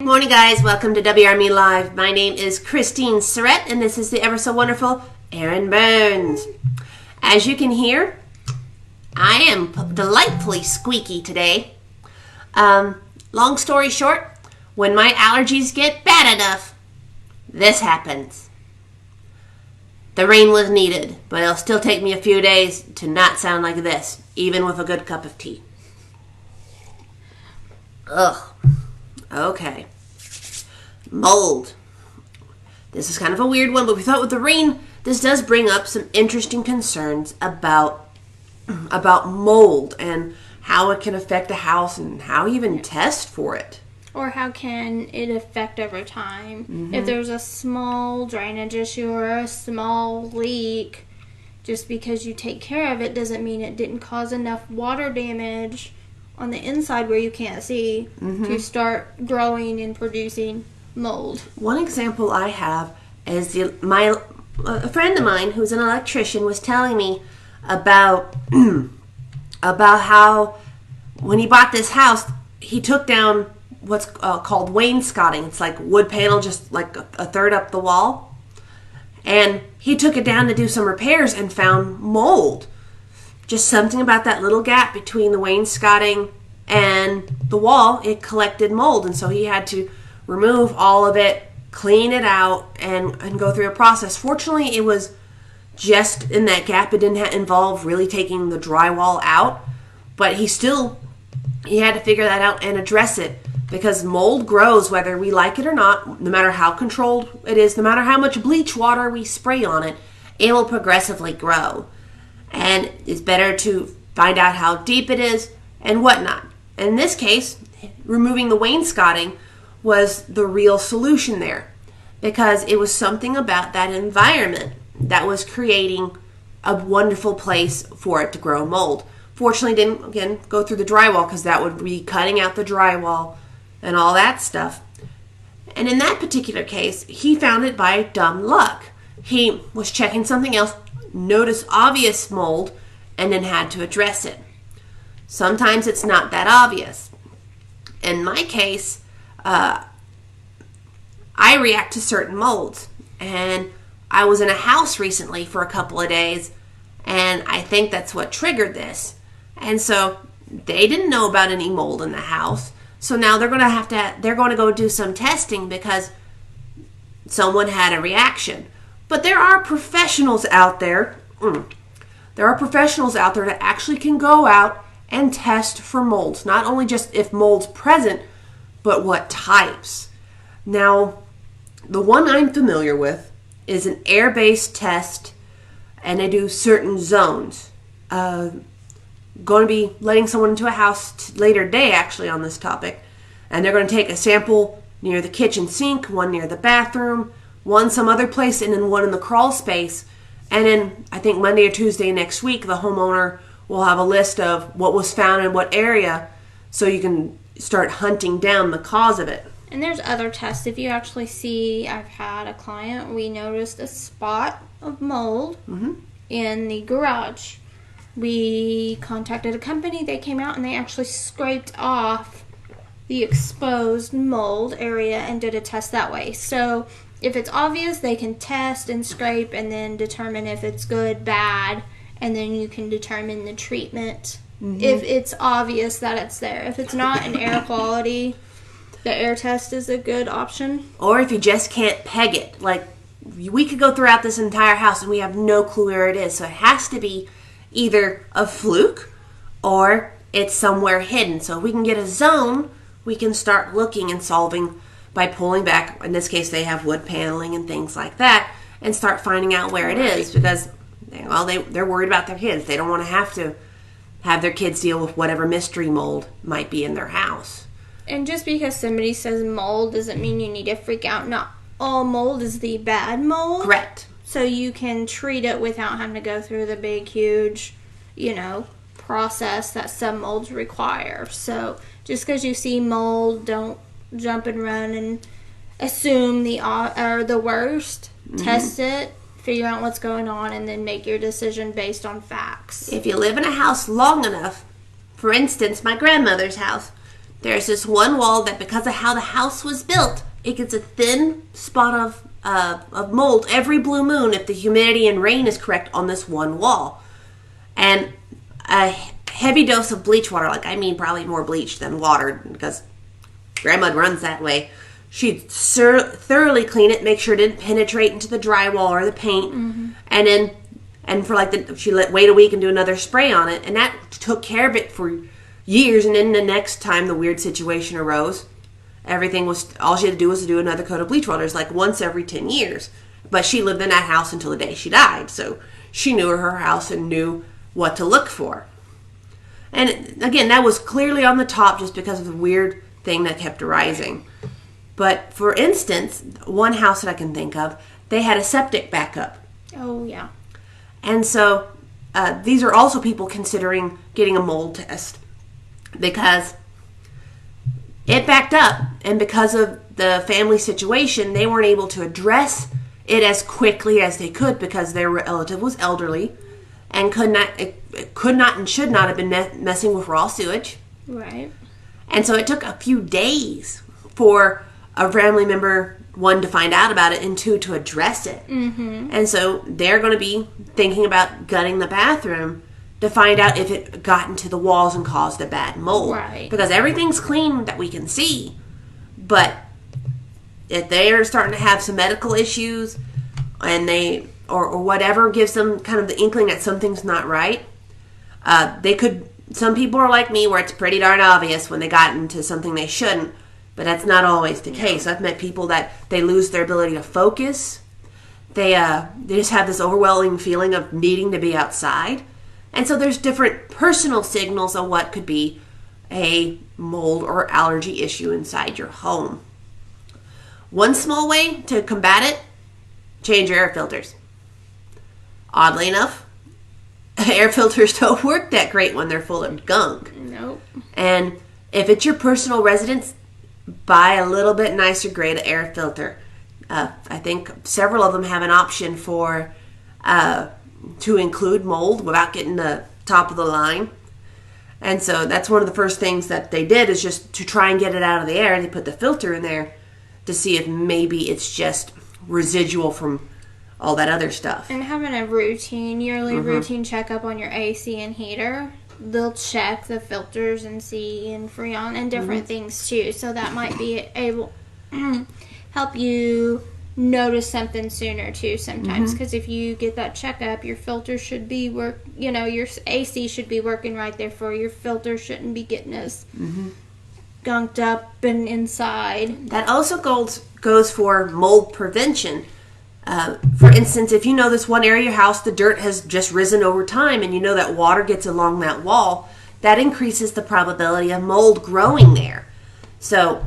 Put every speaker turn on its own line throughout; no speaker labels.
Morning, guys. Welcome to WRME Live. My name is Christine Surrett, and this is the ever so wonderful Erin Burns. As you can hear, I am delightfully squeaky today. Long story short, when my allergies get bad enough, this happens. The rain was needed, but it'll still take me a few days to not sound like this, even with a good cup of tea. Ugh. Okay. Mold. This is kind of a weird one, but we thought with the rain, this does bring up some interesting concerns about mold and how it can affect a house and how you even test for it.
Or how can it affect over time? Mm-hmm. If there's a small drainage issue or a small leak, just because you take care of it doesn't mean it didn't cause enough water damage on the inside where you can't see to start growing and producing mold.
One example I have is a friend of mine who's an electrician was telling me about how when he bought this house, he took down what's called wainscoting. It's like wood panel just like a third up the wall. And he took it down to do some repairs and found mold. Just something about that little gap between the wainscoting and the wall, it collected mold. And so he had to remove all of it, clean it out, and go through a process. Fortunately, it was just in that gap. It didn't involve really taking the drywall out. But he had to figure that out and address it. Because mold grows whether we like it or not, no matter how controlled it is, no matter how much bleach water we spray on it, it will progressively grow. And it's better to find out how deep it is and whatnot. In this case, removing the wainscoting was the real solution there, because it was something about that environment that was creating a wonderful place for it to grow mold. Fortunately, didn't, again, go through the drywall, because that would be cutting out the drywall and all that stuff. And in that particular case, he found it by dumb luck. He was checking something else, noticed obvious mold, and then had to address it. Sometimes it's not that obvious. In my case, I react to certain molds. And I was in a house recently for a couple of days, and I think that's what triggered this. And so they didn't know about any mold in the house. So now they're going to go do some testing because someone had a reaction. But there are professionals out there. There are professionals out there that actually can go out and test for molds. Not only just if mold's present, but what types. Now, the one I'm familiar with is an air-based test, and they do certain zones. Going to be letting someone into a house later today, actually, on this topic. And they're going to take a sample near the kitchen sink, one near the bathroom, one some other place, and then one in the crawl space. And then I think Monday or Tuesday next week, the homeowner will have a list of what was found in what area, so you can start hunting down the cause of it.
And there's other tests. If you actually see, I've had a client, we noticed a spot of mold in the garage. We contacted a company. They came out and they actually scraped off the exposed mold area and did a test that way. So if it's obvious, they can test and scrape and then determine if it's good, bad, and then you can determine the treatment if it's obvious that it's there. If it's not in air quality, the air test is a good option.
Or if you just can't peg it. Like, we could go throughout this entire house and we have no clue where it is. So it has to be either a fluke or it's somewhere hidden. So if we can get a zone, we can start looking and solving by pulling back. In this case, they have wood paneling and things like that, and start finding out where it is, because they're worried about their kids. They don't want to have their kids deal with whatever mystery mold might be in their house.
And just because somebody says mold doesn't mean you need to freak out. Not all mold is the bad mold.
Correct.
So you can treat it without having to go through the big, huge, process that some molds require. So just because you see mold, don't jump and run and assume the worst. Test it, figure out what's going on, and then make your decision based on facts.
If you live in a house long enough, for instance, my grandmother's house, there's this one wall that, because of how the house was built, it gets a thin spot of mold every blue moon if the humidity and rain is correct on this one wall. And a heavy dose of bleach water, probably more bleach than water, because Grandma runs that way. She'd thoroughly clean it, make sure it didn't penetrate into the drywall or the paint, and for she let wait a week and do another spray on it, and that took care of it for years. And then the next time the weird situation arose, all she had to do was to do another coat of bleach water. It's like once every 10 years. But she lived in that house until the day she died, so she knew her house and knew what to look for. And again, that was clearly on the top just because of the weird thing that kept arising. But for instance, one house that I can think of, they had a septic backup.
Oh, yeah.
And so these are also people considering getting a mold test because it backed up. And because of the family situation, they weren't able to address it as quickly as they could because their relative was elderly and could not and should not have been messing with raw sewage.
Right.
And so it took a few days for a family member, one, to find out about it, and two, to address it. Mm-hmm. And so they're going to be thinking about gutting the bathroom to find out if it got into the walls and caused a bad mold.
Right.
Because everything's clean that we can see. But if they are starting to have some medical issues and or whatever gives them kind of the inkling that something's not right, some people are like me where it's pretty darn obvious when they got into something they shouldn't, but that's not always the case. I've met people that they lose their ability to focus. They just have this overwhelming feeling of needing to be outside. And so there's different personal signals of what could be a mold or allergy issue inside your home. One small way to combat it, change your air filters. Oddly enough, air filters don't work that great when they're full of gunk.
Nope.
And if it's your personal residence, buy a little bit nicer grade of air filter. I think several of them have an option for to include mold without getting the top of the line. And so that's one of the first things that they did, is just to try and get it out of the air. They put the filter in there to see if maybe it's just residual from all that other stuff.
And having a yearly routine checkup on your AC and heater, they'll check the filters and see and Freon and different things too. So that might be able help you notice something sooner too sometimes, because if you get that checkup, your filter should be your AC should be working right there for your filter. Shouldn't be getting as gunked up and inside.
That also goes for mold prevention. For instance, if you know this one area of your house, the dirt has just risen over time, and you know that water gets along that wall, that increases the probability of mold growing there. So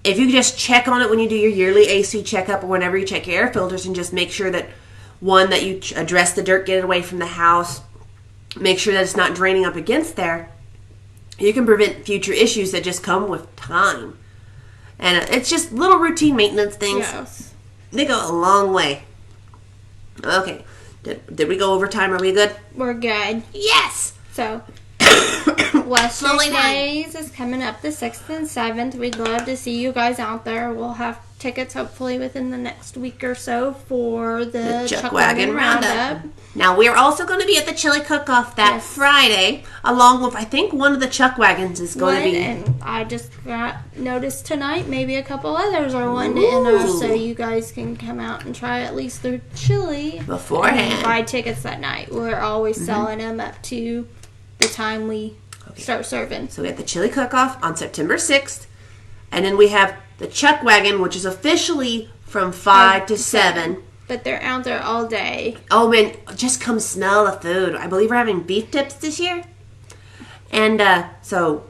if you just check on it when you do your yearly AC checkup or whenever you check your air filters, and just make sure that, one, that you address the dirt, get it away from the house, make sure that it's not draining up against there, you can prevent future issues that just come with time. And it's just little routine maintenance things.
Yes.
They go a long way. Okay. Did we go over time? Are we good?
We're good.
Yes!
So, Western Days is coming up the 6th and 7th. We'd love to see you guys out there. We'll have tickets hopefully within the next week or so for the Chuck Wagon Roundup.
Now, we're also going to be at the Chili Cook-Off that Friday, along with, I think, one of the Chuck Wagons is going to be.
And I just got noticed tonight, maybe a couple others are wanting to enter, so you guys can come out and try at least their chili
beforehand.
And buy tickets that night. We're always selling them up to the time we start serving.
So we have the Chili Cook-Off on September 6th, and then we have the Chuck Wagon, which is officially from 5 to 7.
But they're out there all day.
Oh, man, just come smell the food. I believe we're having beef tips this year. And so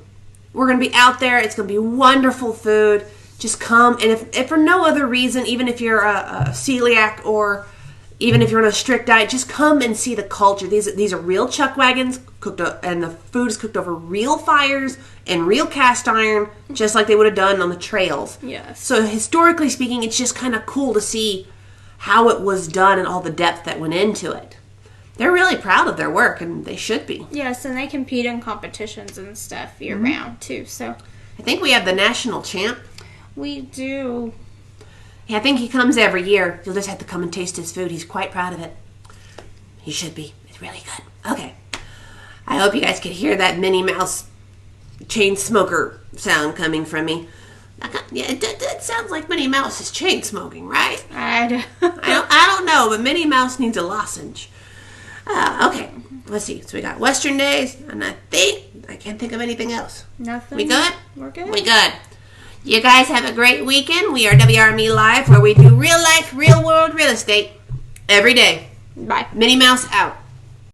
we're going to be out there. It's going to be wonderful food. Just come. And if for no other reason, even if you're a celiac or even if you're on a strict diet, just come and see the culture. These are real Chuck Wagons, and the food is cooked over real fires and real cast iron, just like they would have done on the trails.
Yes.
So historically speaking, it's just kind of cool to see how it was done and all the depth that went into it. They're really proud of their work, and they should be.
Yes, and they compete in competitions and stuff year-round, too. So
I think we have the national champ.
We do.
Yeah, I think he comes every year. You'll just have to come and taste his food. He's quite proud of it. He should be. It's really good. Okay. I hope you guys could hear that Minnie Mouse chain smoker sound coming from me. Yeah, it sounds like Minnie Mouse is chain smoking, right?
I
don't know, but Minnie Mouse needs a lozenge. Okay, let's see. So we got Western Days, and I can't think of anything else.
Nothing.
We good?
We're good.
We good. You guys have a great weekend. We are WRME Live, where we do real life, real world real estate every day.
Bye.
Minnie Mouse out.